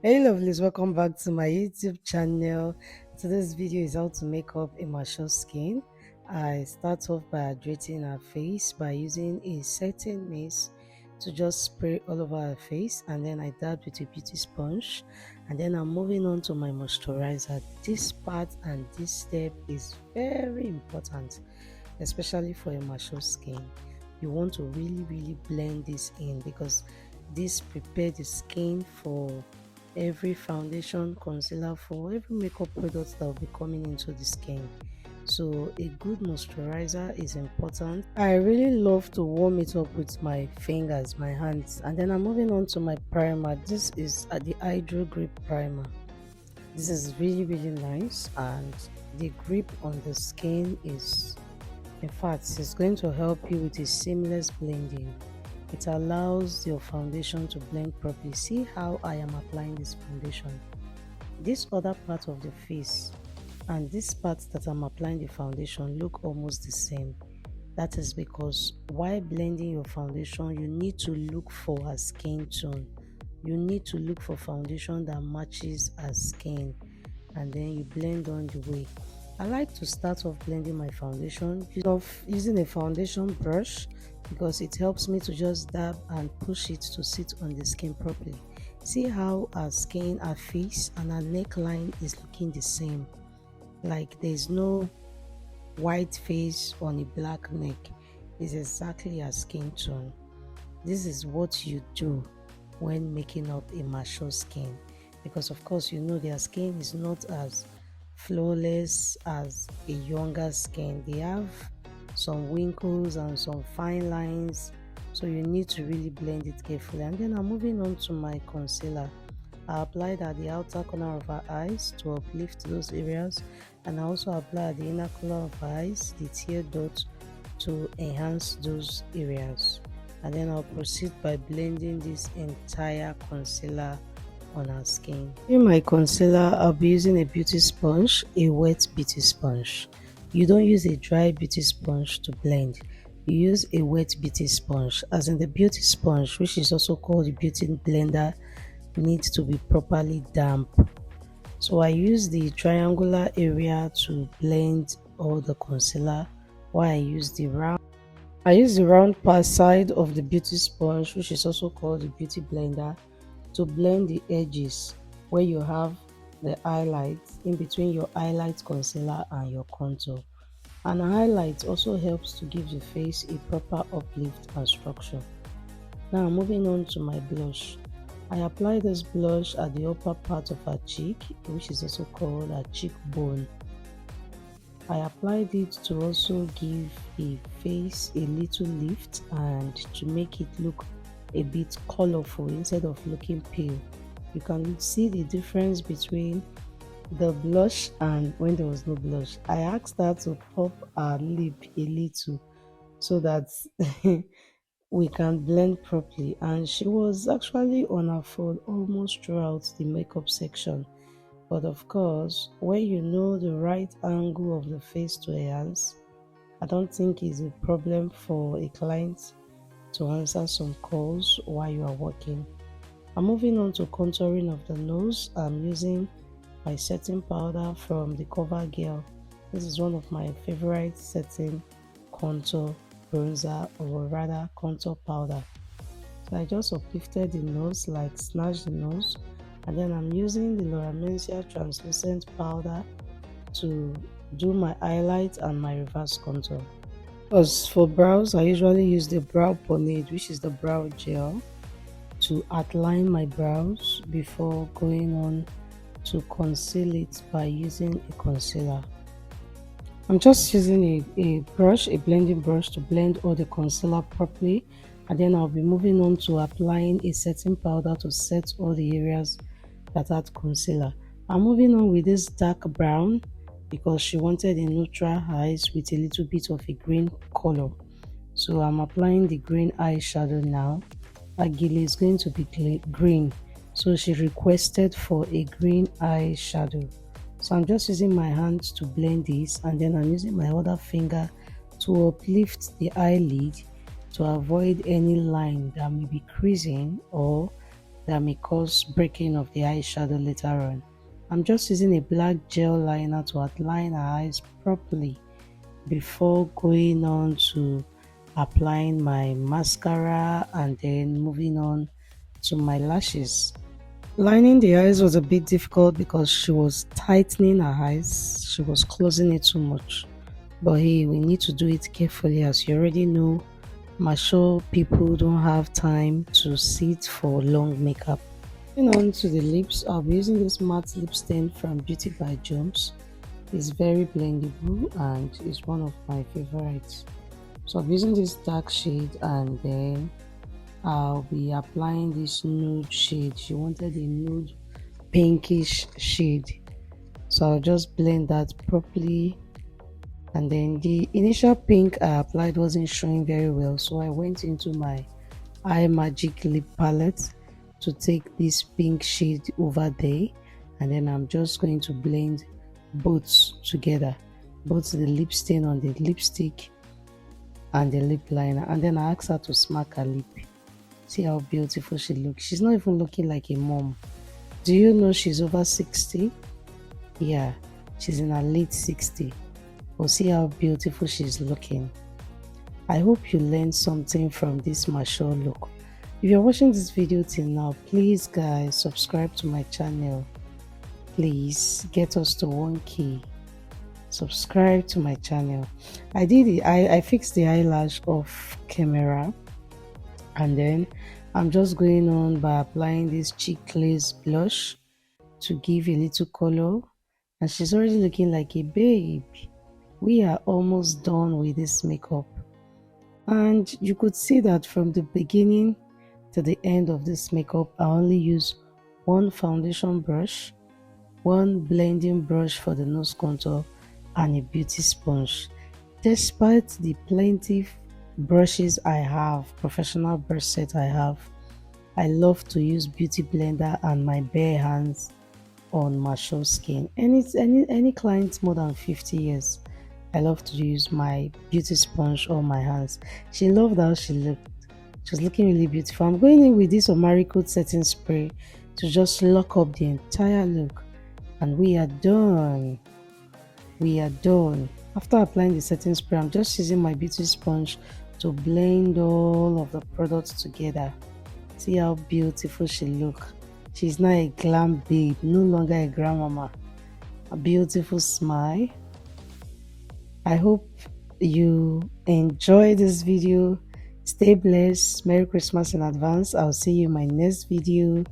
Hey lovelies, welcome back to my YouTube channel. Today's video is how to make up a mature skin. I start off by hydrating our face by using a setting mist to just spray all over our face, and then I dab with a beauty sponge, and then I'm moving on to my moisturizer. This part and this step is very important, especially for a mature skin. You want to really blend this in because this prepare the skin for every foundation, concealer, for every makeup product that will be coming into the skin. So a good moisturizer is important. I really love to warm it up with my fingers, my hands, and then I'm moving on to my primer. This is the Hydro Grip primer. This is really nice, and the grip on the skin is, in fact, it's going to help you with a seamless blending. It allows your foundation to blend properly. See how I am applying this foundation. This other part of the face and this part that I'm applying the foundation look almost the same. That is because while blending your foundation, you need to look for a skin tone. You need to look for foundation that matches our skin, and then you blend on the way. I like to start off blending my foundation using a foundation brush because it helps me to just dab and push it to sit on the skin properly. See how our skin, our face and our neckline is looking the same. Like there's no white face on a black neck. It's exactly our skin tone. This is what you do when making up a mature skin, because of course you know their skin is not as flawless as a younger skin. They have some wrinkles and some fine lines, so you need to really blend it carefully. And then I'm moving on to my concealer. I applied at the outer corner of our eyes to uplift those areas, and I also apply at the inner corner of our eyes, the tear dot, to enhance those areas. And then I'll proceed by blending this entire concealer on our skin. In my concealer, I'll be using a beauty sponge, a wet beauty sponge. You don't use a dry beauty sponge to blend. You use a wet beauty sponge, as in the beauty sponge, which is also called the beauty blender, needs to be properly damp. So I use the triangular area to blend all the concealer, while I use the round part side of the beauty sponge, which is also called the beauty blender, to blend the edges where you have the highlights in between your highlight concealer and your contour. And highlight also helps to give the face a proper uplift and structure. Now moving on to my blush. I apply this blush at the upper part of her cheek, which is also called a cheekbone. I applied it to also give the face a little lift and to make it look a bit colorful instead of looking pale. You can see the difference between the blush and when there was no blush. I asked her to pop her lip a little so that we can blend properly, and she was actually on her phone almost throughout the makeup section. But of course, when you know the right angle of the face to enhance, I don't think it's a problem for a client to answer some calls while you are working. I'm moving on to contouring of the nose. I'm using my setting powder from the CoverGirl. This is one of my favorite setting contour bronzer, or rather contour powder. So I just uplifted the nose, like snatched the nose, and then I'm using the Laura Mercier translucent powder to do my highlight and my reverse contour. Because for brows, I usually use the brow pomade, which is the brow gel, to outline my brows before going on to conceal it by using a concealer. I'm just using a brush, a blending brush, to blend all the concealer properly, and then I'll be moving on to applying a setting powder to set all the areas that had concealer. I'm moving on with this dark brown because she wanted a neutral eyes with a little bit of a green color. So I'm applying the green eyeshadow now. Agili is going to be green, so she requested for a green eyeshadow. So I'm just using my hand to blend this, and then I'm using my other finger to uplift the eyelid to avoid any line that may be creasing or that may cause breaking of the eyeshadow later on. I'm just using a black gel liner to outline her eyes properly before going on to applying my mascara and then moving on to my lashes. Lining the eyes was a bit difficult because she was tightening her eyes, she was closing it too much. But hey, we need to do it carefully. As you already know, mature people don't have time to sit for long makeup. Moving on to the lips, I'll be using this matte lip stain from Beauty by Jones. It's very blendable and it's one of my favorites. So I'm using this dark shade and then I'll be applying this nude shade. She wanted a nude pinkish shade, so I'll just blend that properly. And then the initial pink I applied wasn't showing very well, so I went into my Eye Magic lip palette to take this pink shade over there, and then I'm just going to blend both together, both the lip stain on the lipstick and the lip liner. And then I asked her to smack her lip. See how beautiful she looks. She's not even looking like a mom. Do you know she's over 60? Yeah, she's in her late 60. But see how beautiful she's looking. I hope you learned something from this mature look. If you're watching this video till now, please guys subscribe to my channel. Please get us to 1K. Subscribe to my channel. I fixed the eyelash off camera, and then I'm just going on by applying this cheek glaze blush to give a little color, and she's already looking like a babe. We are almost done with this makeup, and you could see that from the beginning to the end of this makeup I only use one foundation brush, one blending brush for the nose contour, and a beauty sponge. Despite the plenty brushes I have, professional brush set I have, I love to use beauty blender and my bare hands on mature skin. Any client more than 50 years, I love to use my beauty sponge on my hands. She loved how she looked. She was looking really beautiful. I'm going in with this Omari Coat setting spray to just lock up the entire look, and we are done. We are done. After applying the setting spray, I'm just using my beauty sponge to blend all of the products together. See how beautiful she look. She's now a glam babe, no longer a grandmama. A beautiful smile. I hope you enjoy this video. Stay blessed. Merry Christmas in advance. I'll see you in my next video.